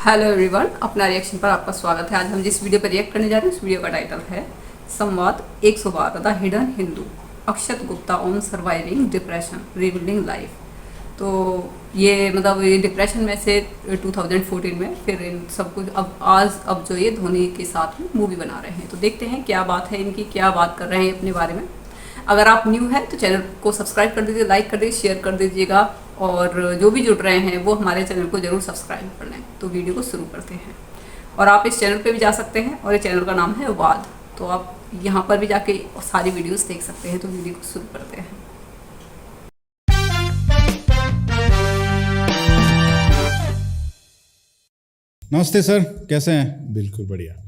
Hello everyone, अपना reaction पर आपका स्वागत है। आज हम जिस वीडियो पर रिएक्ट करने जा रहे हैं उस वीडियो का टाइटल है संवाद 112 the hidden Hindu, Akshat Gupta on surviving depression rebuilding life. तो ये डिप्रेशन में से 2014 में फिर इन सब कुछ अब जो ये धोनी के साथ में मूवी बना रहे हैं। तो देखते हैं क्या बात है इनकी, क्या बात कर रहे हैं अपने बारे में। अगर आप न्यू हैं तो चैनल को सब्सक्राइब कर दीजिए, लाइक कर दीजिए, शेयर कर दीजिएगा, और जो भी जुड़ रहे हैं वो हमारे चैनल को जरूर सब्सक्राइब कर लें। तो वीडियो को शुरू करते हैं। और आप इस चैनल पे भी जा सकते हैं, और ये चैनल का नाम है वाद। तो आप यहाँ पर भी जाके सारी वीडियोस देख सकते हैं। तो वीडियो को शुरू करते हैं। नमस्ते सर, कैसे हैं? बिल्कुल बढ़िया।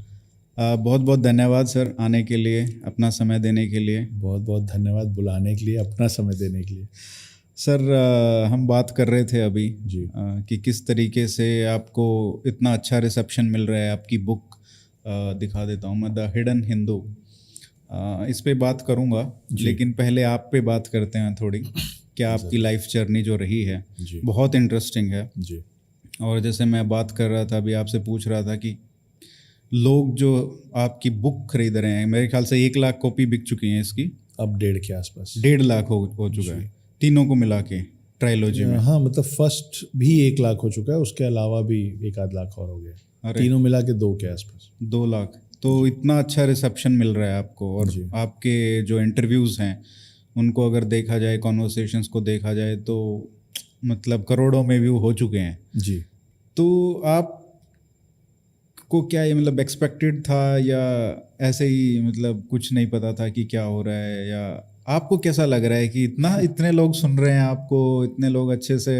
बहुत बहुत धन्यवाद सर आने के लिए, अपना समय देने के लिए। बहुत बहुत धन्यवाद बुलाने के लिए, अपना समय देने के लिए। सर हम बात कर रहे थे अभी जी। कि किस तरीके से आपको इतना अच्छा रिसेप्शन मिल रहा है। आपकी बुक दिखा देता हूँ मैं, द हिडन हिंदू। इस पे बात करूँगा, लेकिन पहले आप पे बात करते हैं थोड़ी। क्या आपकी लाइफ जर्नी जो रही है जी। बहुत इंटरेस्टिंग है। जी। और जैसे मैं बात कर रहा था अभी, आपसे पूछ रहा था कि लोग जो आपकी बुक खरीद रहे हैं, मेरे ख्याल से 1 लाख कॉपी बिक चुकी हैं इसकी। अब 1.5 के आसपास। 1.5 लाख हो चुका है तीनों को मिला के, ट्रायलॉजी में। हाँ, मतलब फर्स्ट भी 1 लाख हो चुका है, उसके अलावा भी 1 आध लाख और हो गया। तीनों मिला के 2 के आसपास। 2 लाख। तो इतना अच्छा रिसेप्शन मिल रहा है आपको। और आपके जो इंटरव्यूज़ हैं उनको अगर देखा जाए, कॉन्वर्सेशंस को देखा जाए, तो मतलब करोड़ों में व्यू हो चुके हैं जी। तो आप को क्या ये मतलब एक्सपेक्टेड था, या ऐसे ही मतलब कुछ नहीं पता था कि क्या हो रहा है, या आपको कैसा लग रहा है कि इतने लोग सुन रहे हैं आपको, इतने लोग अच्छे से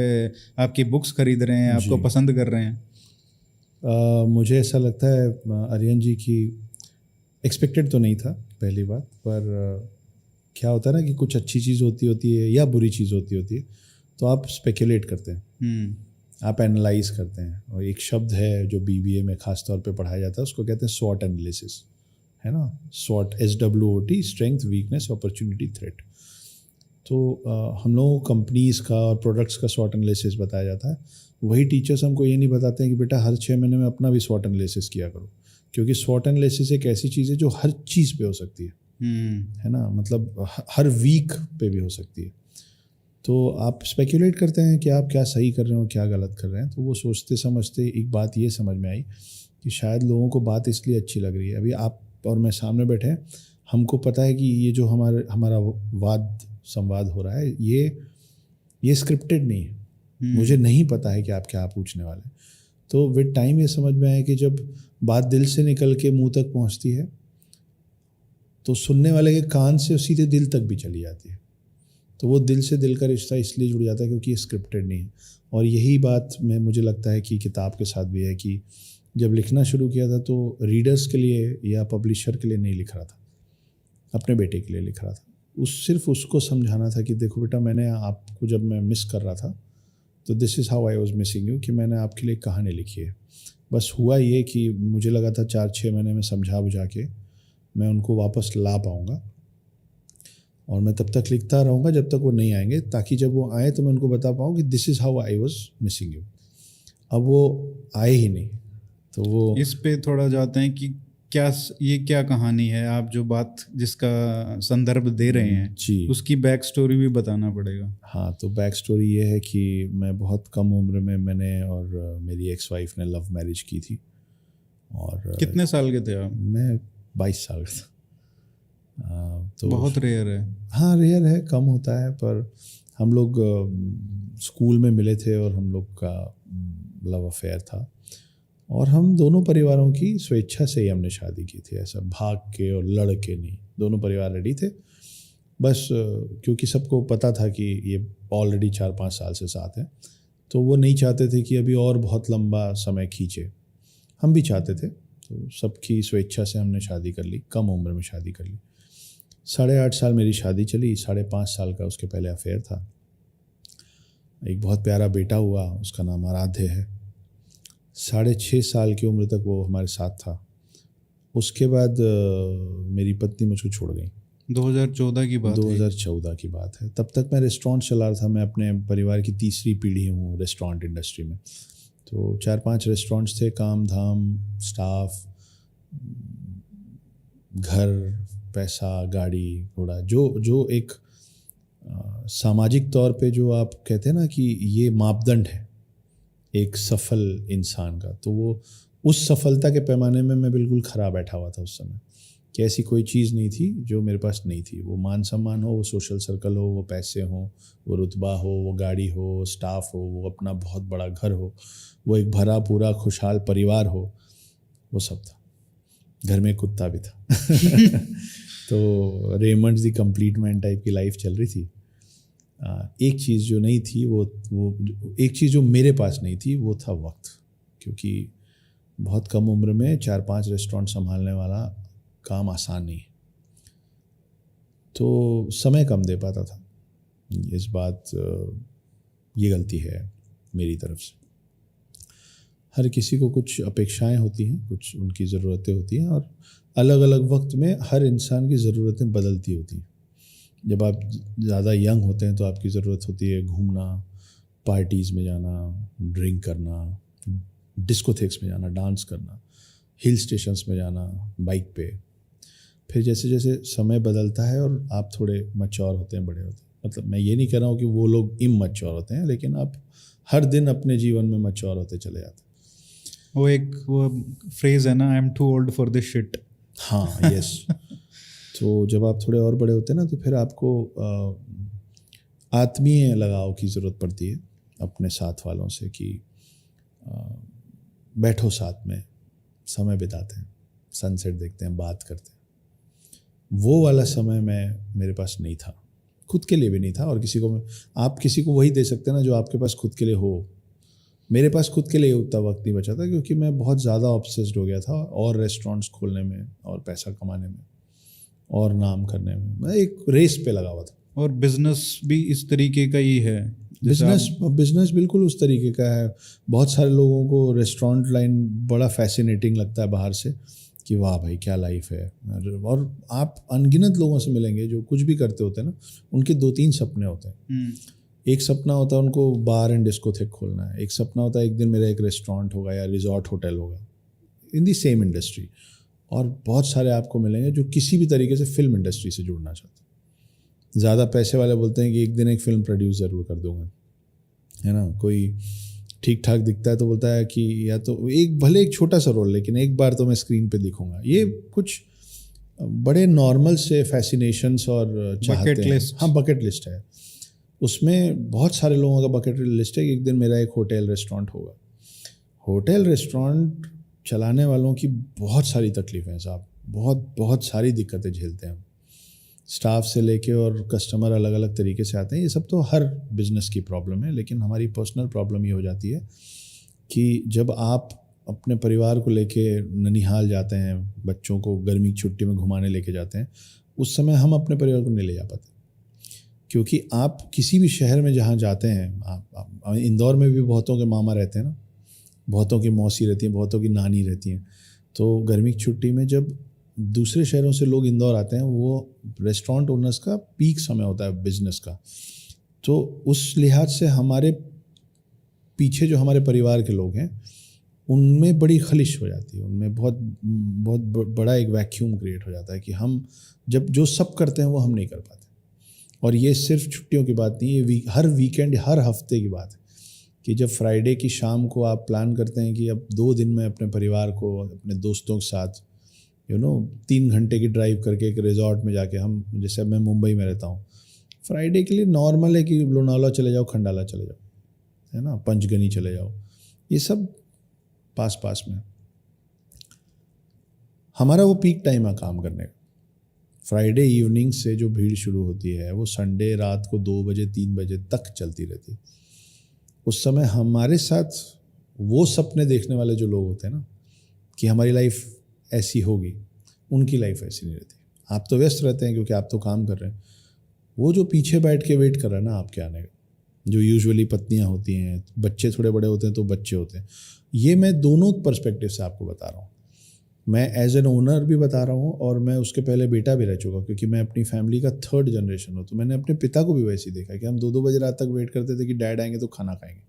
आपकी बुक्स खरीद रहे हैं, आपको पसंद कर रहे हैं? मुझे ऐसा लगता है आर्यन जी की एक्सपेक्टेड तो नहीं था पहली बात, पर क्या होता है ना कि कुछ अच्छी चीज़ होती है या बुरी चीज़ होती है, तो आप स्पेकुलेट करते हैं, आप एनालाइज करते हैं। और एक शब्द है जो BBA में ख़ास तौर पे पढ़ाया जाता है, उसको कहते हैं SWOT एनालिसिस, है ना। SWOT, SWOT, strength, weakness, opportunity, threat. तो हम लोगों को कंपनीज़ का और प्रोडक्ट्स का SWOT एनालिसिस बताया जाता है। वही टीचर्स हमको ये नहीं बताते हैं कि बेटा हर 6 महीने में अपना भी SWOT एनालिसिस किया करो, क्योंकि SWOT एनालिसिस एक ऐसी चीज़ है जो हर चीज़ पे हो सकती है ना। मतलब हर वीक पे भी हो सकती है। तो आप स्पेकुलेट करते हैं कि आप क्या सही कर रहे हो, क्या गलत कर रहे हैं। तो वो सोचते समझते एक बात ये समझ में आई कि शायद लोगों को बात इसलिए अच्छी लग रही है। अभी आप और मैं सामने बैठे हैं, हमको पता है कि ये जो हमारा वाद संवाद हो रहा है, ये स्क्रिप्टेड नहीं है। मुझे नहीं पता है कि आप क्या पूछने वाले हैं। तो विद टाइम ये समझ में आया कि जब बात दिल से निकल के मुंह तक पहुंचती है तो सुनने वाले के कान से सीधे दिल तक भी चली जाती है। तो वो दिल से दिल का रिश्ता इसलिए जुड़ जाता है क्योंकि ये स्क्रिप्टेड नहीं है। और यही बात में मुझे लगता है कि किताब के साथ भी है कि जब लिखना शुरू किया था तो रीडर्स के लिए या पब्लिशर के लिए नहीं लिख रहा था, अपने बेटे के लिए लिख रहा था। सिर्फ उसको समझाना था कि देखो बेटा, मैंने आपको जब मैं मिस कर रहा था तो this is how I was missing you, कि मैंने आपके लिए कहानी लिखी है। बस हुआ ये कि मुझे लगा था 4-6 महीने में समझा बुझा के मैं उनको वापस ला पाऊँगा, और मैं तब तक लिखता रहूँगा जब तक वो नहीं आएंगे, ताकि जब वो आए तो मैं उनको बता पाऊँ कि this is how I was missing you. अब वो आए ही नहीं, तो वो इस पे थोड़ा जाते हैं कि क्या कहानी है। आप जो बात जिसका संदर्भ दे रहे हैं जी, उसकी बैक स्टोरी भी बताना पड़ेगा। हाँ, तो बैक स्टोरी ये है कि मैं बहुत कम उम्र में मैंने और मेरी एक्स वाइफ ने लव मैरिज की थी। और कितने साल के थे आप? मैं 22 साल का था। तो बहुत रेयर है। हाँ, रेयर है, कम होता है। पर हम लोग स्कूल में मिले थे और हम लोग का लव अफेयर था, और हम दोनों परिवारों की स्वेच्छा से ही हमने शादी की थी। ऐसा भाग के और लड़ के नहीं, दोनों परिवार रेडी थे। बस क्योंकि सबको पता था कि ये ऑलरेडी 4-5 साल से साथ हैं, तो वो नहीं चाहते थे कि अभी और बहुत लंबा समय खींचे। हम भी चाहते थे, तो सबकी स्वेच्छा से हमने शादी कर ली, कम उम्र में शादी कर ली। 8.5 साल मेरी शादी चली, 5.5 साल का उसके पहले अफेयर था। एक बहुत प्यारा बेटा हुआ, उसका नाम आराध्य है। 6.5 साल की उम्र तक वो हमारे साथ था। उसके बाद मेरी पत्नी मुझको छोड़ गई। 2014 की बात है। 2014 की बात है। तब तक मैं रेस्टोरेंट चला रहा था। मैं अपने परिवार की तीसरी पीढ़ी हूँ रेस्टोरेंट इंडस्ट्री में। तो 4-5 रेस्टोरेंट्स थे, काम धाम, स्टाफ, घर, पैसा, गाड़ी, घोड़ा, जो एक सामाजिक तौर पे जो आप कहते हैं ना कि ये मापदंड है एक सफल इंसान का, तो वो उस सफलता के पैमाने में मैं बिल्कुल खरा बैठा हुआ था उस समय कि ऐसी कोई चीज़ नहीं थी जो मेरे पास नहीं थी। वो मान सम्मान हो, वो सोशल सर्कल हो, वो पैसे हो, वो रुतबा हो, वो गाड़ी हो, स्टाफ हो, वो अपना बहुत बड़ा घर हो, वो एक भरा पूरा खुशहाल परिवार हो, वो सब था। घर में कुत्ता भी था तो रेमंड्स दी कंप्लीट मैन टाइप की लाइफ चल रही थी। एक चीज़ जो नहीं थी वो एक चीज़ जो मेरे पास नहीं थी वो था वक्त, क्योंकि बहुत कम उम्र में 4-5 रेस्टोरेंट संभालने वाला काम आसान नहीं है, तो समय कम दे पाता था। इस बात ये गलती है मेरी तरफ से। हर किसी को कुछ अपेक्षाएं होती हैं, कुछ उनकी ज़रूरतें होती हैं, और अलग अलग वक्त में हर इंसान की ज़रूरतें बदलती होती हैं। जब आप ज़्यादा यंग होते हैं तो आपकी ज़रूरत होती है घूमना, पार्टीज़ में जाना, ड्रिंक करना, डिस्कोथेक्स में जाना, डांस करना, हिल स्टेशंस में जाना बाइक पे। फिर जैसे जैसे समय बदलता है और आप थोड़े मैच्योर होते हैं, बड़े होते हैं, मतलब मैं ये नहीं कह रहा हूँ कि वो लोग इमैच्योर होते हैं, लेकिन आप हर दिन अपने जीवन में मैच्योर होते चले जाते हैं। वो फ्रेज है ना, I am too old for this shit. हाँ, यस। तो जब आप थोड़े और बड़े होते हैं ना, तो फिर आपको आत्मीय लगाव की ज़रूरत पड़ती है अपने साथ वालों से, कि बैठो साथ में, समय बिताते हैं, सनसेट देखते हैं, बात करते हैं। वो वाला समय मेरे पास नहीं था, खुद के लिए भी नहीं था, और आप किसी को वही दे सकते हैं ना जो आपके पास खुद के लिए हो। मेरे पास खुद के लिए उतना वक्त नहीं बचा था, क्योंकि मैं बहुत ज़्यादा ऑब्सेस्ड हो गया था और रेस्टोरेंट्स खोलने में और पैसा कमाने में और नाम करने में। मैं एक रेस पे लगा हुआ था। और बिजनेस भी इस तरीके का ही है। बिजनेस बिल्कुल उस तरीके का है। बहुत सारे लोगों को रेस्टोरेंट लाइन बड़ा फैसिनेटिंग लगता है बाहर से, कि वाह भाई क्या लाइफ है। और आप अनगिनत लोगों से मिलेंगे जो कुछ भी करते होते हैं ना, उनके 2-3 सपने होते हैं। एक सपना होता है उनको बार एंड डिस्कोथेक खोलना है, एक सपना होता है एक दिन मेरा एक रेस्टोरेंट होगा या रिजॉर्ट होटल होगा इन दी सेम इंडस्ट्री। और बहुत सारे आपको मिलेंगे जो किसी भी तरीके से फिल्म इंडस्ट्री से जुड़ना चाहते हैं। ज़्यादा पैसे वाले बोलते हैं कि एक दिन एक फ़िल्म प्रोड्यूस ज़रूर कर दूंगा, है ना। कोई ठीक ठाक दिखता है तो बोलता है कि या तो भले एक छोटा सा रोल, लेकिन एक बार तो मैं स्क्रीन पे दिखूंगा। ये कुछ बड़े नॉर्मल से फैसिनेशंस और चाहते हैं। हाँ, बकेट लिस्ट है। उसमें बहुत सारे लोगों का बकेट लिस्ट है कि एक दिन मेरा एक होटल रेस्टोरेंट होगा। होटल रेस्टोरेंट चलाने वालों की बहुत सारी तकलीफ़ें हैं साहब, बहुत सारी दिक्कतें झेलते हैं। स्टाफ से लेके और कस्टमर अलग अलग तरीके से आते हैं। ये सब तो हर बिज़नेस की प्रॉब्लम है, लेकिन हमारी पर्सनल प्रॉब्लम ये हो जाती है कि जब आप अपने परिवार को लेके ननिहाल जाते हैं, बच्चों को गर्मी की छुट्टी में घुमाने लेके जाते हैं, उस समय हम अपने परिवार को नहीं ले जा पाते। क्योंकि आप किसी भी शहर में जहाँ जाते हैं, आप इंदौर में भी बहुतों के मामा रहते हैं ना, बहुतों की मौसी रहती हैं, बहुतों की नानी रहती हैं। तो गर्मी की छुट्टी में जब दूसरे शहरों से लोग इंदौर आते हैं, वो रेस्टोरेंट ओनर्स का पीक समय होता है बिजनेस का। तो उस लिहाज से हमारे पीछे जो हमारे परिवार के लोग हैं, उनमें बड़ी खलिश हो जाती है, उनमें बहुत बड़ा एक वैक्यूम क्रिएट हो जाता है कि हम जब जो सब करते हैं वो हम नहीं कर पाते। और ये सिर्फ छुट्टियों की बात नहीं, ये हर वीकेंड, हर हफ्ते की बात है कि जब फ्राइडे की शाम को आप प्लान करते हैं कि अब 2 दिन में अपने परिवार को, अपने दोस्तों के साथ 3 घंटे की ड्राइव करके एक रिजॉर्ट में जाके, हम जैसे मैं मुंबई में रहता हूँ, फ्राइडे के लिए नॉर्मल है कि लोनावला चले जाओ, खंडाला चले जाओ, है ना, पंचगनी चले जाओ, ये सब पास में। हमारा वो पीक टाइम है काम करने का। फ्राइडे इवनिंग से जो भीड़ शुरू होती है वो संडे रात को 2 बजे 3 बजे तक चलती रहती है। उस समय हमारे साथ वो सपने देखने वाले जो लोग होते हैं ना कि हमारी लाइफ ऐसी होगी, उनकी लाइफ ऐसी नहीं रहती। आप तो व्यस्त रहते हैं क्योंकि आप तो काम कर रहे हैं। वो जो पीछे बैठ के वेट कर रहा है ना आपके आने का, जो यूजुअली पत्नियां होती हैं, बच्चे थोड़े बड़े होते हैं तो बच्चे होते हैं। ये मैं दोनों पर्सपेक्टिव से आपको बता रहा हूँ। मैं एज एन ओनर भी बता रहा हूँ और मैं उसके पहले बेटा भी रह चुका, क्योंकि मैं अपनी फैमिली का 3rd जनरेशन हूँ। तो मैंने अपने पिता को भी वैसे ही देखा कि हम 2-2 बजे रात तक वेट करते थे कि डैड आएंगे तो खाना खाएंगे।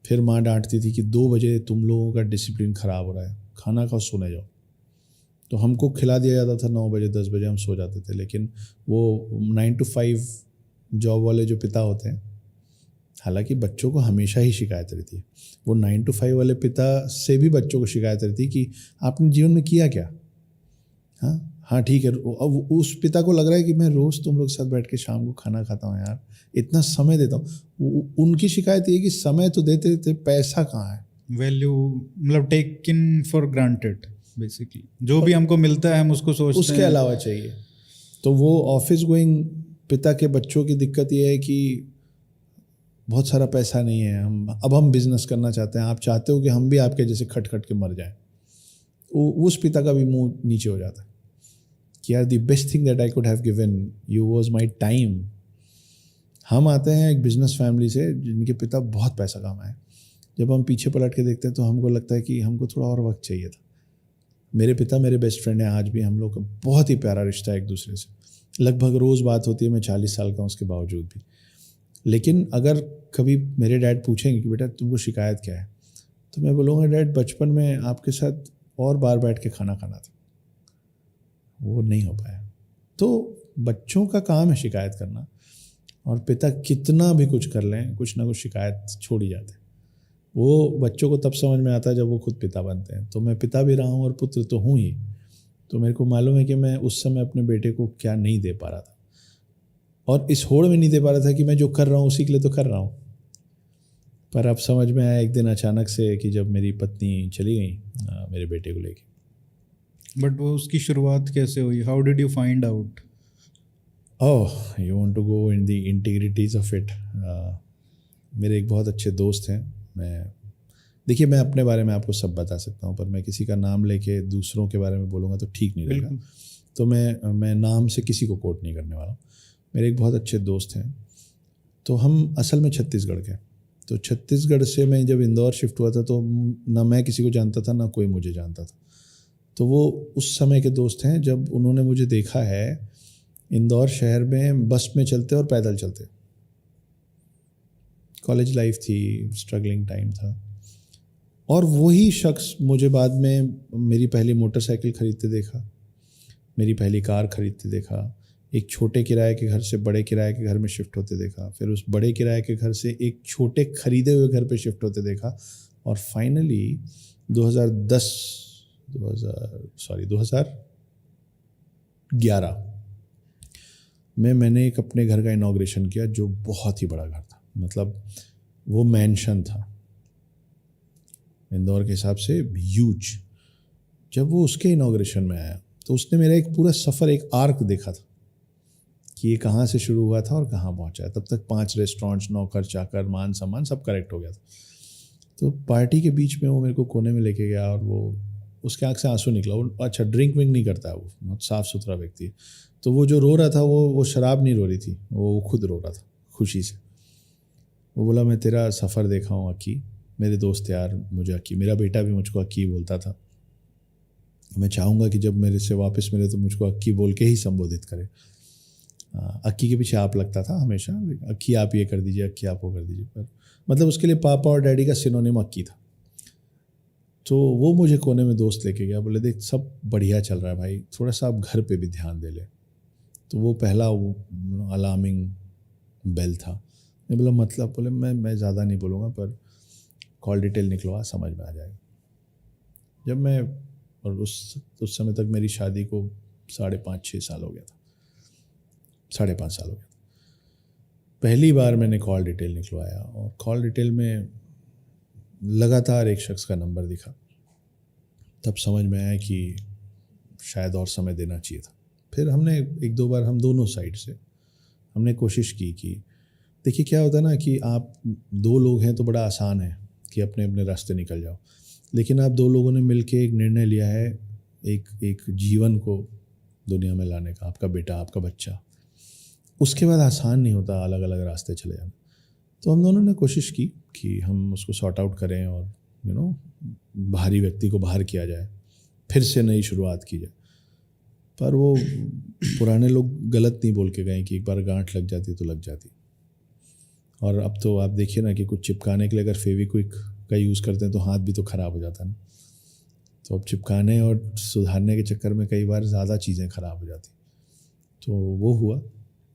फिर माँ डांटती थी कि 2 बजे तुम लोगों का डिसिप्लिन ख़राब हो रहा है, खाना खाओ, सोने जाओ। तो हमको खिला दिया जाता था 9 बजे 10 बजे हम सो जाते थे। लेकिन वो 9 to 5 जॉब वाले जो पिता होते हैं, हालांकि बच्चों को हमेशा ही शिकायत रहती है, वो 9 to 5 वाले पिता से भी बच्चों को शिकायत रहती है कि आपने जीवन में किया क्या। हाँ ठीक है, अब उस पिता को लग रहा है कि मैं रोज़ तुम लोग के साथ बैठ के शाम को खाना खाता हूँ यार, इतना समय देता हूँ। उनकी शिकायत ये है कि समय तो देते थे, पैसा कहाँ है। वैल्यू मतलब टेकन फॉर ग्रांटेड बेसिकली, जो भी हमको मिलता है हम उसको सोचते उसके हैं। अलावा चाहिए। तो वो ऑफिस गोइंग पिता के बच्चों की दिक्कत ये है कि बहुत सारा पैसा नहीं है, हम बिजनेस करना चाहते हैं, आप चाहते हो कि हम भी आपके जैसे खट खट के मर जाएं। उस पिता का भी मुंह नीचे हो जाता है कि यार the best thing that I could have given you was my time. हम आते हैं एक बिजनेस फैमिली से जिनके पिता बहुत पैसा कमाए। जब हम पीछे पलट के देखते हैं तो हमको लगता है कि हमको थोड़ा और वक्त चाहिए था। मेरे पिता मेरे बेस्ट फ्रेंड हैं, आज भी हम लोग का बहुत ही प्यारा रिश्ता है एक दूसरे से, लगभग रोज़ बात होती है। मैं 40 साल का हूँ उसके बावजूद भी। लेकिन अगर कभी मेरे डैड पूछेंगे कि बेटा तुमको शिकायत क्या है, तो मैं बोलूँगा डैड बचपन में आपके साथ और बार बैठ के खाना खाना था, वो नहीं हो पाया। तो बच्चों का काम है शिकायत करना, और पिता कितना भी कुछ कर लें कुछ ना कुछ शिकायत छोड़ ही जाते हैं। वो बच्चों को तब समझ में आता है जब वो खुद पिता बनते हैं। तो मैं पिता भी रहा हूँ और पुत्र तो हूँ ही, तो मेरे को मालूम है कि मैं उस समय अपने बेटे को क्या नहीं दे पा रहा था, और इस होड़ में नहीं दे पा रहा था कि मैं जो कर रहा हूँ उसी के लिए तो कर रहा हूँ। पर अब समझ में आया एक दिन अचानक से कि जब मेरी पत्नी चली गई मेरे बेटे को लेके। बट वो उसकी शुरुआत कैसे हुई? How did you find out? Oh you want to go in the integrities of it. मेरे एक बहुत अच्छे दोस्त हैं। देखिए मैं अपने बारे में आपको सब बता सकता हूँ, पर मैं किसी का नाम लेके दूसरों के बारे में बोलूँगा तो ठीक नहीं रहेगा। तो मैं नाम से किसी को कोट नहीं करने वाला। मेरे एक बहुत अच्छे दोस्त हैं, तो हम असल में छत्तीसगढ़ के। तो छत्तीसगढ़ से मैं जब इंदौर शिफ्ट हुआ था तो ना मैं किसी को जानता था ना कोई मुझे जानता था। तो वो उस समय के दोस्त हैं जब उन्होंने मुझे देखा है इंदौर शहर में बस में चलते और पैदल चलते। कॉलेज लाइफ थी, स्ट्रगलिंग टाइम था, और वही शख्स मुझे बाद में मेरी पहली मोटरसाइकिल खरीदते देखा, मेरी पहली कार खरीदते देखा, एक छोटे किराए के घर से बड़े किराए के घर में शिफ्ट होते देखा, फिर उस बड़े किराए के घर से एक छोटे खरीदे हुए घर पे शिफ्ट होते देखा, और फाइनली 2011 में मैंने एक अपने घर का इनॉग्रेशन किया जो बहुत ही बड़ा घर था। मतलब वो मैंशन था इंदौर के हिसाब से ह्यूज। जब वो उसके इनॉग्रेशन में आया तो उसने मेरा एक पूरा सफ़र, एक आर्क देखा था कि ये कहाँ से शुरू हुआ था और कहाँ पहुँचा है। तब तक 5 रेस्टोरेंट्स, नौकर चाकर, मान सम्मान सब करेक्ट हो गया था। तो पार्टी के बीच में वो मेरे को कोने में लेके गया और वो उसके आँख से आंसू निकला। वो अच्छा ड्रिंक विंक नहीं करता है, वो बहुत साफ़ सुथरा व्यक्ति है। तो वो जो रो रहा था वो शराब नहीं रो रही थी, वो खुद रो रहा था खुशी से। वो बोला मैं तेरा सफ़र देखा हूँ अक्की, मेरे दोस्त यार मुझे अक्की, मेरा बेटा भी मुझको अक्की बोलता था। मैं चाहूँगा कि जब मेरे से वापस मिले तो मुझको अक्की बोल के ही संबोधित करे। अक्की के पीछे आप लगता था हमेशा, अक्की आप ये कर दीजिए, अक्की आप वो कर दीजिए, पर मतलब उसके लिए पापा और डैडी का सिनोनिम अक्की था। तो वो मुझे कोने में दोस्त लेके गया, बोले देख सब बढ़िया चल रहा है भाई, थोड़ा सा आप घर पे भी ध्यान दे ले। तो वो पहला वो अलार्मिंग बेल था। मैं बोला मतलब, बोले मैं ज़्यादा नहीं बोलूँगा पर कॉल डिटेल निकलवा, समझ में आ जाएगा। जब मैं, और उस समय तक मेरी शादी को 5.5-6 साल हो गया था, 5.5 साल हो गया था। पहली बार मैंने कॉल डिटेल निकलवाया और कॉल डिटेल में लगातार एक शख्स का नंबर दिखा। तब समझ में आया कि शायद और समय देना चाहिए था। फिर हमने 1-2 बार हम दोनों साइड से हमने कोशिश की कि देखिए क्या होता है ना कि आप 2 लोग हैं तो बड़ा आसान है कि अपने अपने रास्ते निकल जाओ, लेकिन आप 2 लोगों ने मिलके एक निर्णय लिया है एक जीवन को दुनिया में लाने का, आपका बेटा, आपका बच्चा। उसके बाद आसान नहीं होता अलग अलग रास्ते चले जाना। तो हम दोनों ने कोशिश की कि हम उसको सॉर्ट आउट करें और बाहरी व्यक्ति को बाहर किया जाए, फिर से नई शुरुआत की जाए। पर वो पुराने लोग गलत नहीं बोल के गए कि एक बार गांठ लग जाती तो लग जाती। और अब तो आप देखिए ना कि कुछ चिपकाने के लिए अगर फेविक्विक का यूज़ करते हैं तो हाथ भी तो ख़राब हो जाता है ना। तो अब चिपकाने और सुधारने के चक्कर में कई बार ज़्यादा चीज़ें ख़राब हो जाती। तो वो हुआ।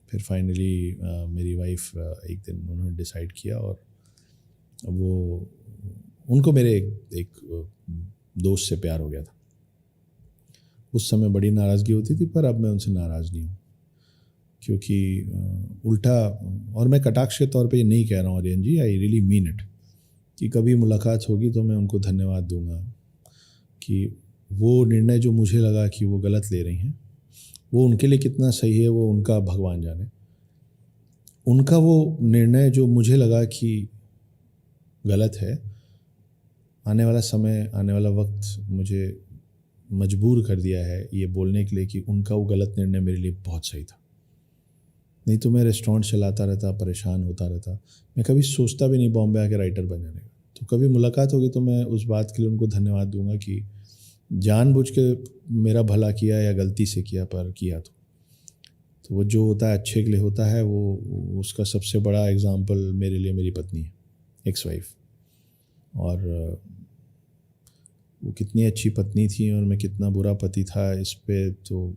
फिर फाइनली मेरी वाइफ एक दिन उन्होंने डिसाइड किया, और वो उनको मेरे एक दोस्त से प्यार हो गया था। उस समय बड़ी नाराज़गी होती थी, पर अब मैं उनसे नाराज़ नहीं हूँ, क्योंकि उल्टा, और मैं कटाक्ष के तौर पे ये नहीं कह रहा हूँ आर्यन जी, आई रियली मीन इट, कि कभी मुलाकात होगी तो मैं उनको धन्यवाद दूंगा कि वो निर्णय जो मुझे लगा कि वो गलत ले रही हैं, वो उनके लिए कितना सही है वो उनका भगवान जाने। उनका वो निर्णय जो मुझे लगा कि गलत है, आने वाला समय, आने वाला वक्त मुझे मजबूर कर दिया है ये बोलने के लिए कि उनका वो गलत निर्णय मेरे लिए बहुत सही था। नहीं तो मैं रेस्टोरेंट चलाता रहता, परेशान होता रहता, मैं कभी सोचता भी नहीं बॉम्बे आके राइटर बन जाने का। तो कभी मुलाकात होगी तो मैं उस बात के लिए उनको धन्यवाद दूंगा कि जानबूझ के मेरा भला किया या गलती से किया, पर किया तो वो जो होता है अच्छे के लिए होता है। वो उसका सबसे बड़ा एग्जाम्पल मेरे लिए मेरी पत्नी है, एक्स वाइफ। और वो कितनी अच्छी पत्नी थी और मैं कितना बुरा पति था, इस पे तो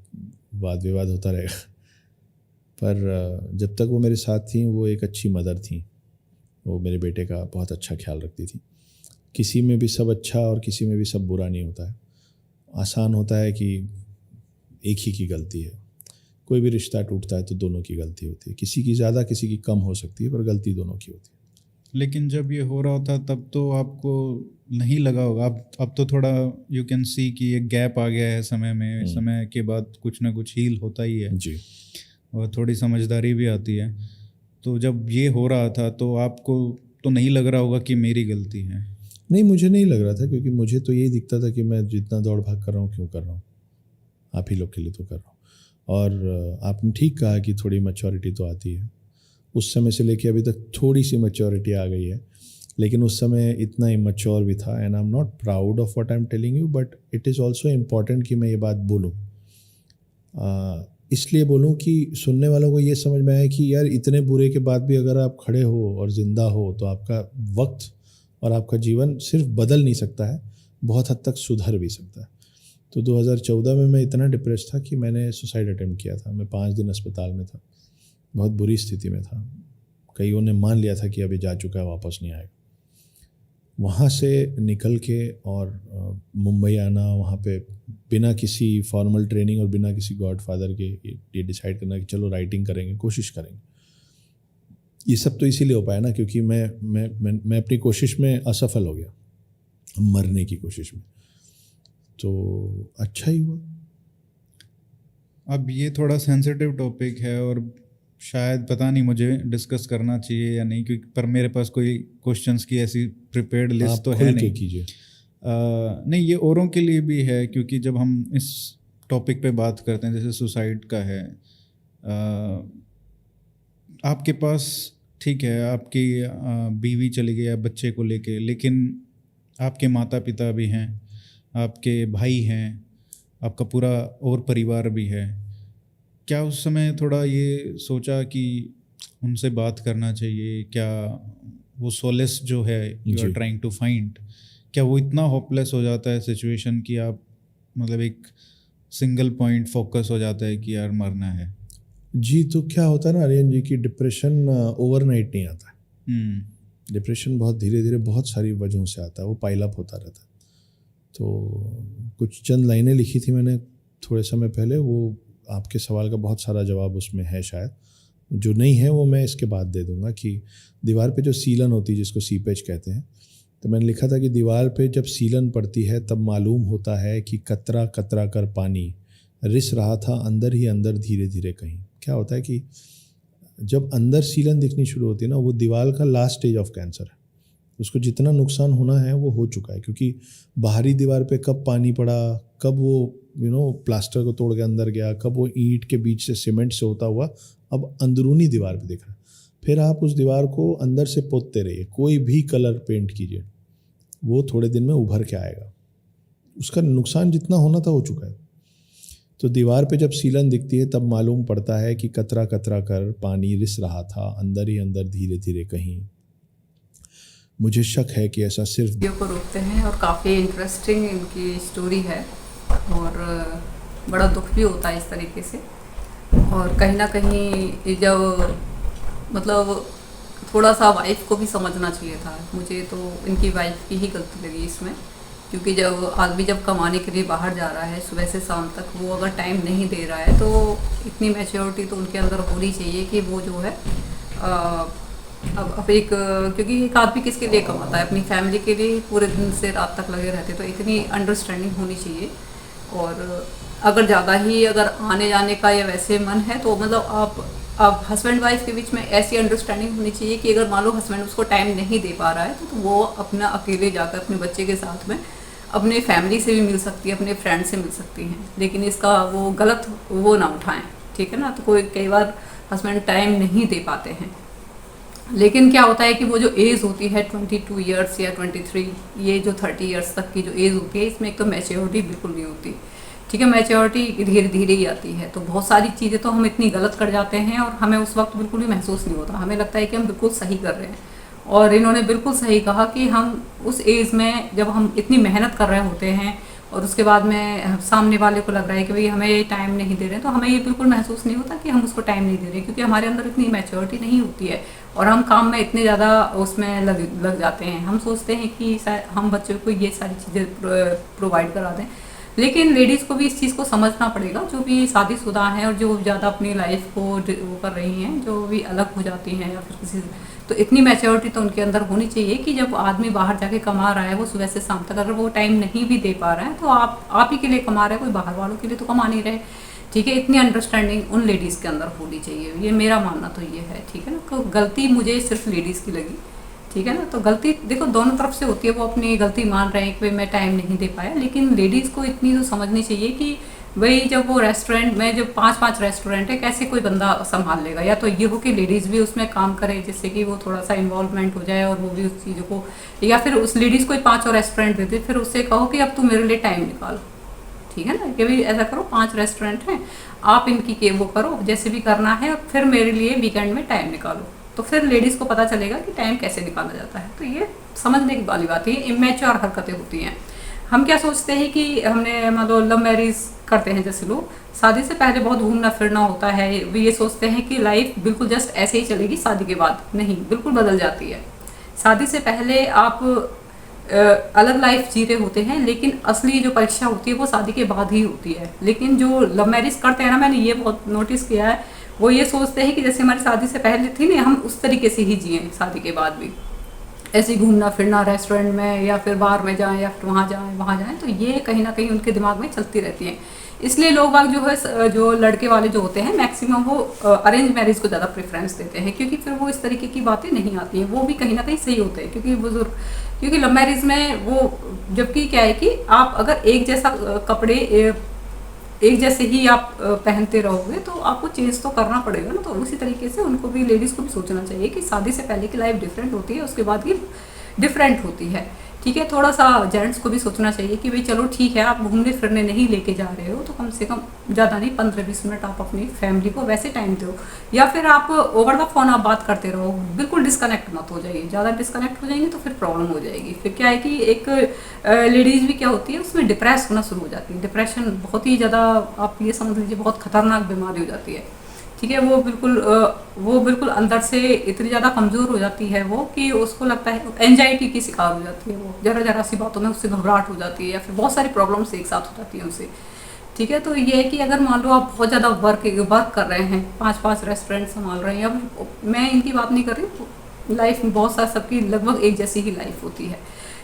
वाद विवाद होता रहेगा। पर जब तक वो मेरे साथ थी, वो एक अच्छी मदर थी। वो मेरे बेटे का बहुत अच्छा ख्याल रखती थी। किसी में भी सब अच्छा और किसी में भी सब बुरा नहीं होता है। आसान होता है कि एक ही की गलती है। कोई भी रिश्ता टूटता है तो दोनों की गलती होती है, किसी की ज़्यादा किसी की कम हो सकती है, पर गलती दोनों की होती है। लेकिन जब ये हो रहा था तब तो आपको नहीं लगा होगा, अब तो थोड़ा यू कैन सी कि एक गैप आ गया है समय में, समय के बाद कुछ ना कुछ हील होता ही है जी। और थोड़ी समझदारी भी आती है। तो जब ये हो रहा था तो आपको तो नहीं लग रहा होगा कि मेरी गलती है? नहीं, मुझे नहीं लग रहा था, क्योंकि मुझे तो यही दिखता था कि मैं जितना दौड़ भाग कर रहा हूँ क्यों कर रहा हूँ, आप ही लोग के लिए तो कर रहा हूँ। और आपने ठीक कहा कि थोड़ी मैच्योरिटी तो आती है। उस समय से लेके अभी तक थोड़ी सी मैच्योरिटी आ गई है, लेकिन उस समय इतना इमैच्योर भी था। And I am not proud of what I am telling you, but it is also important कि मैं ये बात बोलूँ। इसलिए बोलूँ कि सुनने वालों को ये समझ में आए कि यार इतने बुरे के बाद भी अगर आप खड़े हो और ज़िंदा हो तो आपका वक्त और आपका जीवन सिर्फ बदल नहीं सकता है, बहुत हद तक सुधर भी सकता है। तो 2014 में मैं इतना डिप्रेस था कि मैंने सुसाइड अटेम्प्ट किया था। मैं 5 दिन अस्पताल में था, बहुत बुरी स्थिति में था। कईयों ने मान लिया था कि अभी जा चुका है, वापस नहीं आएगा। वहाँ से निकल के और मुंबई आना, वहाँ पे बिना किसी फॉर्मल ट्रेनिंग और बिना किसी गॉडफादर के ये डिसाइड करना कि चलो राइटिंग करेंगे, कोशिश करेंगे। ये सब तो इसीलिए हो पाया ना क्योंकि मैं अपनी कोशिश में असफल हो गया, मरने की कोशिश में। तो अच्छा ही हुआ। अब ये थोड़ा सेंसिटिव टॉपिक है और शायद पता नहीं मुझे डिस्कस करना चाहिए या नहीं, क्योंकि पर मेरे पास कोई क्वेश्चंस की ऐसी प्रिपेयर्ड लिस्ट तो है नहीं। कीजिए। नहीं, ये औरों के लिए भी है, क्योंकि जब हम इस टॉपिक पे बात करते हैं, जैसे सुसाइड का है, आपके पास ठीक है आपकी बीवी चली गई या बच्चे को लेके, लेकिन आपके माता पिता भी हैं, आपके भाई हैं, आपका पूरा और परिवार भी है। क्या उस समय थोड़ा ये सोचा कि उनसे बात करना चाहिए? क्या वो सोलेस जो है you are trying to find, क्या वो इतना होपलेस हो जाता है सिचुएशन कि आप मतलब एक सिंगल पॉइंट फोकस हो जाता है कि यार मरना है? जी, तो क्या होता है ना आर्यन जी कि डिप्रेशन ओवरनाइट नहीं आता है। डिप्रेशन बहुत धीरे धीरे बहुत सारी वजहों से आता है, वो पाइल अप होता रहता है। तो कुछ चंद लाइनें लिखी थी मैंने थोड़े समय पहले, वो आपके सवाल का बहुत सारा जवाब उसमें है शायद, जो नहीं है वो मैं इसके बाद दे दूंगा। कि दीवार पे जो सीलन होती है जिसको सीपेज कहते हैं, तो मैंने लिखा था कि दीवार पे जब सीलन पड़ती है तब मालूम होता है कि कतरा कतरा कर पानी रिस रहा था अंदर ही अंदर धीरे धीरे कहीं। क्या होता है कि जब अंदर सीलन दिखनी शुरू होती है ना, वो दीवार का लास्ट स्टेज ऑफ कैंसर है। उसको जितना नुकसान होना है वो हो चुका है, क्योंकि बाहरी दीवार पे कब पानी पड़ा, कब वो प्लास्टर को तोड़ के अंदर गया, कब वो ईंट के बीच से सीमेंट से होता हुआ अब अंदरूनी दीवार पे दिख रहा है। फिर आप उस दीवार को अंदर से पोतते रहिए, कोई भी कलर पेंट कीजिए, वो थोड़े दिन में उभर के आएगा। उसका नुकसान जितना होना था हो चुका है। तो दीवार पे जब सीलन दिखती है तब मालूम पड़ता है कि कतरा कतरा कर पानी रिस रहा था अंदर ही अंदर, धीरे धीरे कहीं। मुझे शक है कि ऐसा सिर्फ वीडियो को रोकते हैं और काफ़ी इंटरेस्टिंग इनकी स्टोरी है और बड़ा दुख भी होता है इस तरीके से। और कहीं ना कहीं जब मतलब थोड़ा सा वाइफ को भी समझना चाहिए था। मुझे तो इनकी वाइफ की ही गलती लगी इसमें, क्योंकि जब आदमी जब कमाने के लिए बाहर जा रहा है सुबह से शाम तक, वो अगर टाइम नहीं दे रहा है तो इतनी मैच्योरिटी तो उनके अंदर होनी चाहिए कि वो जो है अब एक, क्योंकि एक आदमी किसके लिए कमाता है? अपनी फैमिली के लिए, पूरे दिन से रात तक लगे रहते, तो इतनी अंडरस्टैंडिंग होनी चाहिए। और अगर ज़्यादा ही अगर आने जाने का या वैसे मन है तो मतलब आप हस्बैंड वाइफ के बीच में ऐसी अंडरस्टैंडिंग होनी चाहिए कि अगर मान लो हस्बैंड उसको टाइम नहीं दे पा रहा है तो वो अपना अकेले जाकर अपने बच्चे के साथ में अपने फैमिली से भी मिल सकती है, अपने फ्रेंड से मिल सकती हैं, लेकिन इसका वो गलत वो ना उठाएं, ठीक है ना। तो कई बार हस्बैंड टाइम नहीं दे पाते हैं, लेकिन क्या होता है कि वो जो एज होती है 22 ईयर्स या 23, ये जो 30 ईयर्स तक की जो एज होती है, इसमें एक तो मैच्योरिटी बिल्कुल नहीं होती, ठीक है। मैच्योरिटी धीरे धीरे ही आती है, तो बहुत सारी चीज़ें तो हम इतनी गलत कर जाते हैं और हमें उस वक्त बिल्कुल भी महसूस नहीं होता, हमें लगता है कि हम बिल्कुल सही कर रहे हैं। और इन्होंने बिल्कुल सही कहा कि हम उस एज में जब हम इतनी मेहनत कर रहे होते हैं और उसके बाद में सामने वाले को लग रहा है कि भाई हमें ये टाइम नहीं दे रहे हैं, तो हमें ये बिल्कुल महसूस नहीं होता कि हम उसको टाइम नहीं दे रहे, क्योंकि हमारे अंदर इतनी मैच्योरिटी नहीं होती है और हम काम में इतने ज़्यादा उसमें लग जाते हैं। हम सोचते हैं कि हम बच्चों को ये सारी चीज़ें प्रोवाइड करा दें, लेकिन लेडीज़ को भी इस चीज़ को समझना पड़ेगा, जो भी शादीशुदा हैं और जो ज़्यादा अपनी लाइफ को वो कर रही हैं, जो भी अलग हो जाती हैं या फिर किसी, तो इतनी मैच्योरिटी तो उनके अंदर होनी चाहिए कि जब आदमी बाहर जाके कमा रहा है, वो सुबह से शाम तक अगर वो टाइम नहीं भी दे पा रहा है तो आप ही के लिए कमा रहे हैं, कोई बाहर वालों के लिए तो कमा नहीं रहे, ठीक है। इतनी अंडरस्टैंडिंग उन लेडीज़ के अंदर होनी चाहिए, ये मेरा मानना तो ये है, ठीक है ना। तो गलती मुझे सिर्फ लेडीज़ की लगी, ठीक है ना। तो गलती देखो दोनों तरफ से होती है, वो अपनी गलती मान रहे हैं कि भाई मैं टाइम नहीं दे पाया, लेकिन लेडीज़ को इतनी तो समझनी चाहिए कि भाई जब वो रेस्टोरेंट में जब 5-5 रेस्टोरेंट है, कैसे कोई बंदा संभाल लेगा? या तो ये हो कि लेडीज़ भी उसमें काम करे, जिससे कि वो थोड़ा सा इन्वॉल्वमेंट हो जाए और वो भी उस चीज़ों को, या फिर उस लेडीज़ को 5 और रेस्टोरेंट देते, फिर उससे कहो कि अब तू मेरे लिए टाइम निकाल, ठीक है ना, कि भाई ऐसा करो 5 रेस्टोरेंट हैं, आप इनकी वो करो जैसे भी करना है, और फिर मेरे लिए वीकेंड में टाइम निकालो, तो फिर लेडीज़ को पता चलेगा कि टाइम कैसे निकाला जाता है। तो ये समझने की वाली बात है, इमेच्योर हरकतें होती हैं। हम क्या सोचते हैं कि हमने मतलब लव मैरिज करते हैं, जैसे लोग शादी से पहले बहुत घूमना फिरना होता है, वो ये सोचते हैं कि लाइफ बिल्कुल जस्ट ऐसे ही चलेगी, शादी के बाद नहीं, बिल्कुल बदल जाती है। शादी से पहले आप अलग लाइफ जी रहे होते हैं, लेकिन असली जो परीक्षा होती है वो शादी के बाद ही होती है। लेकिन जो लव मैरिज करते हैं ना, मैंने ये बहुत नोटिस किया है, वो ये सोचते हैं कि जैसे हमारी शादी से पहले थी ना, हम उस तरीके से ही जिए शादी के बाद भी, ऐसे घूमना फिरना रेस्टोरेंट में या फिर बार में जाएं या फिर वहाँ जाएं, तो ये कहीं ना कहीं उनके दिमाग में चलती रहती हैं। इसलिए लोग बाग जो है, जो लड़के वाले जो होते हैं मैक्सिमम, वो अरेंज मैरिज को ज़्यादा प्रेफरेंस देते हैं, क्योंकि फिर वो इस तरीके की बातें नहीं आती हैं, वो भी कहीं ना कहीं सही होते हैं, क्योंकि लव मैरिज में वो, जबकि क्या है कि आप अगर एक जैसा कपड़े एक जैसे ही आप पहनते रहोगे तो आपको चेंज तो करना पड़ेगा ना। तो उसी तरीके से उनको भी, लेडीज़ को भी सोचना चाहिए कि शादी से पहले की लाइफ डिफरेंट होती है, उसके बाद की डिफरेंट होती है, ठीक है। थोड़ा सा जेंट्स को भी सोचना चाहिए कि भाई चलो ठीक है, आप घूमने फिरने नहीं लेके जा रहे हो तो कम से कम ज़्यादा नहीं 15-20 मिनट आप अपनी फैमिली को वैसे टाइम दो, या फिर आप ओवर द फोन आप बात करते रहो, बिल्कुल डिस्कनेक्ट मत हो जाइए। ज़्यादा डिस्कनेक्ट हो जाएंगे तो फिर प्रॉब्लम हो जाएगी। फिर क्या है कि एक लेडीज़ भी क्या होती है, उसमें डिप्रेस होना शुरू हो जाती है। डिप्रेशन बहुत ही ज़्यादा, आप ये समझ लीजिए बहुत खतरनाक बीमारी हो जाती है, ठीक है। वो बिल्कुल अंदर से इतनी ज़्यादा कमज़ोर हो जाती है वो, कि उसको लगता है एंजाइटी की शिकार हो जाती है वो, जरा सी बातों में उससे घबराहट हो जाती है, या फिर बहुत सारी प्रॉब्लम्स एक साथ हो जाती हैं उससे, ठीक है। तो ये है कि अगर मान लो आप बहुत ज़्यादा वर्क कर रहे हैं, 5-5 रेस्टोरेंट संभाल रहे हैं, अब मैं इनकी बात नहीं कर रही, लाइफ में बहुत सारा सबकी लगभग एक जैसी ही लाइफ होती है,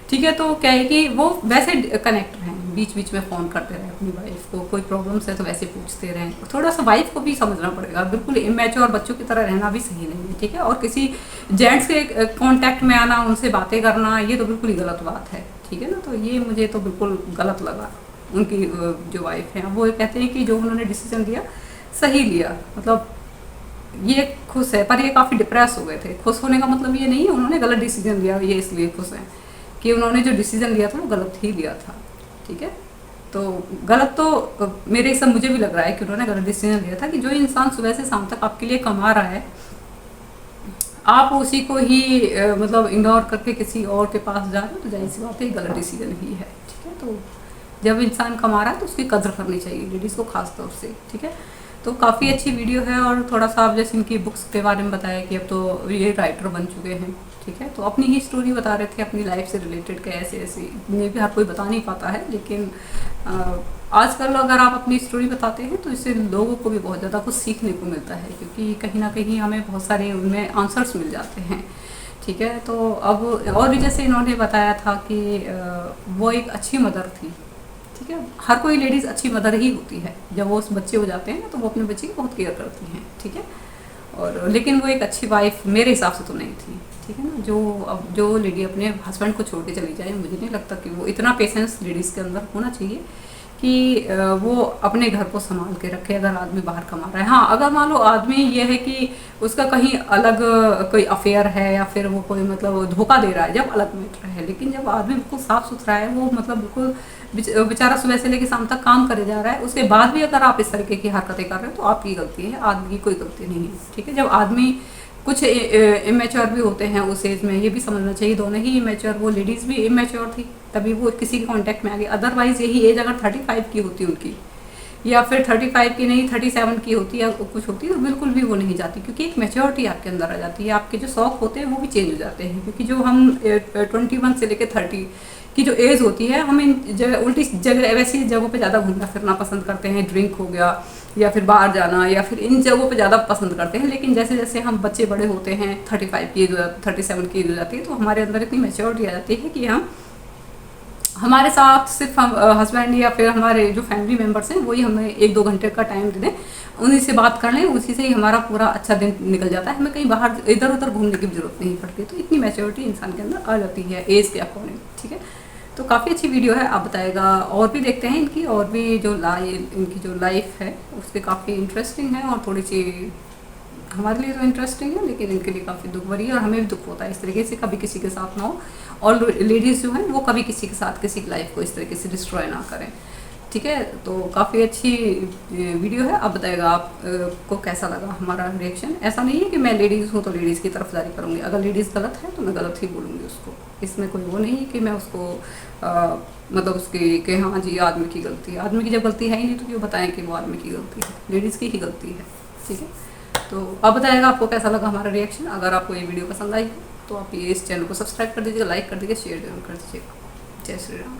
ठीक है। तो क्या है कि वो वैसे कनेक्ट रहें, बीच बीच में फ़ोन करते रहें अपनी वाइफ को, कोई प्रॉब्लम्स है तो वैसे पूछते रहें। थोड़ा सा वाइफ को भी समझना पड़ेगा, बिल्कुल इमेच्योर बच्चों की तरह रहना भी सही नहीं है, ठीक है। और किसी जेंट्स के कांटेक्ट में आना, उनसे बातें करना, ये तो बिल्कुल ही गलत बात है, ठीक है ना। तो ये मुझे तो बिल्कुल गलत लगा। उनकी जो वाइफ हैं वो कहते हैं कि जो उन्होंने डिसीजन लिया सही लिया, मतलब ये खुश है, पर ये काफ़ी डिप्रेस हो गए थे। खुश होने का मतलब ये नहीं है उन्होंने गलत डिसीजन लिया, ये इसलिए खुश हैं कि उन्होंने जो डिसीजन लिया था वो गलत ही लिया था, ठीक है। तो गलत तो मेरे हिसाब मुझे भी लग रहा है कि उन्होंने गलत डिसीजन लिया था कि जो इंसान सुबह से शाम तक आपके लिए कमा रहा है, आप उसी को ही मतलब इग्नोर करके किसी और के पास जा रहे हो, तो जाहिर सी बात है गलत डिसीजन ही है। ठीक है, तो जब इंसान कमा रहा है तो उसकी कदर करनी चाहिए, लेडीज़ को खास तौर से। ठीक है, तो काफ़ी अच्छी वीडियो है। और थोड़ा सा आप जैसे इनकी बुक्स के बारे में बताया कि अब तो ये राइटर बन चुके हैं। ठीक है, तो अपनी ही स्टोरी बता रहे थे अपनी लाइफ से रिलेटेड के ऐसे ऐसे, ये भी हर कोई बता नहीं पाता है, लेकिन आजकल अगर आप अपनी स्टोरी बताते हैं तो इससे लोगों को भी बहुत ज़्यादा कुछ सीखने को मिलता है, क्योंकि कहीं ना कहीं हमें बहुत सारे उनमें आंसर्स मिल जाते हैं। ठीक है, तो अब और भी जैसे इन्होंने बताया था कि वो एक अच्छी मदर थी। ठीक है, हर कोई लेडीज़ अच्छी मदर ही होती है, जब वो उस बच्चे हो जाते हैं तो वो अपने बच्चे की बहुत केयर करती हैं। ठीक है, और लेकिन वो एक अच्छी वाइफ मेरे हिसाब से तो नहीं थी। ठीक है ना, जो लेडी अपने हस्बैंड को छोड़ के चली जाए, मुझे नहीं लगता कि वो इतना पेशेंस लेडीज़ के अंदर होना चाहिए कि वो अपने घर को संभाल के रखे अगर आदमी बाहर कमा रहा है। हाँ, अगर मान लो आदमी ये है कि उसका कहीं अलग कोई अफेयर है या फिर वो कोई मतलब धोखा दे रहा है, जब अलग मैटर है। लेकिन जब आदमी बिल्कुल साफ सुथरा है, वो मतलब बिल्कुल बेचारा सुबह से लेकर शाम तक काम करे जा रहा है, उसके बाद भी अगर आप इस तरीके की हरकतें कर रहे हो तो आपकी गलती है, आदमी की कोई गलती नहीं है। ठीक है, जब आदमी कुछ इमेच्योर भी होते हैं उस एज में, ये भी समझना चाहिए, दोनों ही इमेच्योर, वो लेडीज़ भी इमेच्योर थी तभी वो किसी के कांटेक्ट में आ गई। अदरवाइज यही एज अगर 35 की होती उनकी, या फिर 35 की नहीं 37 की होती या कुछ होती, तो बिल्कुल भी वो नहीं जाती, क्योंकि एक मैच्योरिटी आपके अंदर आ जाती है, आपके जो शौक होते हैं वो भी चेंज हो जाते हैं। क्योंकि जो हम 21 से लेकर 30 की जो एज होती है, हम इन उल्टी जगह वैसी जगहों पे ज़्यादा घूमना फिरना पसंद करते हैं, ड्रिंक हो गया या फिर बाहर जाना या फिर इन जगहों पे ज़्यादा पसंद करते हैं। लेकिन जैसे जैसे हम बच्चे बड़े होते हैं, 35 की एज हो जाती, 37 की एज हो जाती है, तो हमारे अंदर इतनी मैच्योरिटी आ जाती है कि हम हमारे साथ सिर्फ हस्बैंड या फिर हमारे जो फैमिली मेम्बर्स हैं वही हमें 1-2 घंटे का टाइम दे दें, उन्हीं से बात कर लें, उसी से ही हमारा पूरा अच्छा दिन निकल जाता है, हमें कहीं बाहर इधर उधर घूमने की भी जरूरत नहीं पड़ती। तो इतनी मैच्योरिटी इंसान के अंदर आ जाती है एज के अकॉर्डिंग। ठीक है, तो काफ़ी अच्छी वीडियो है, आप बताएगा। और भी देखते हैं इनकी, और भी जो इनकी जो लाइफ है उसके काफ़ी इंटरेस्टिंग है और थोड़ी सी हमारे लिए तो इंटरेस्टिंग है, लेकिन इनके लिए काफ़ी दुख भरी है और हमें भी दुख होता है इस तरीके से कभी किसी के साथ ना हो, और लेडीज़ जो हैं वो कभी किसी के साथ किसी की लाइफ को इस तरीके से डिस्ट्रॉय ना करें। ठीक है, तो काफ़ी अच्छी वीडियो है, आप बताएगा आप को कैसा लगा हमारा रिएक्शन। ऐसा नहीं है कि मैं लेडीज़ हूँ तो लेडीज़ की तरफदारी करूँगी, अगर लेडीज़ गलत है तो मैं गलत ही बोलूँगी उसको, इसमें कोई वो नहीं है कि मैं उसको मतलब उसकी कि हाँ जी आदमी की गलती है। आदमी की जब गलती है ही नहीं तो क्यों बताएं कि वो आदमी की गलती है, लेडीज़ की ही गलती है। ठीक है, तो अब बताएगा आपको कैसा लगा हमारा रिएक्शन। अगर आपको ये वीडियो पसंद आई तो आप ये इस चैनल को सब्सक्राइब कर दीजिएगा, लाइक कर दीजिएगा, शेयर जरूर कर दीजिएगा। जय श्री राम।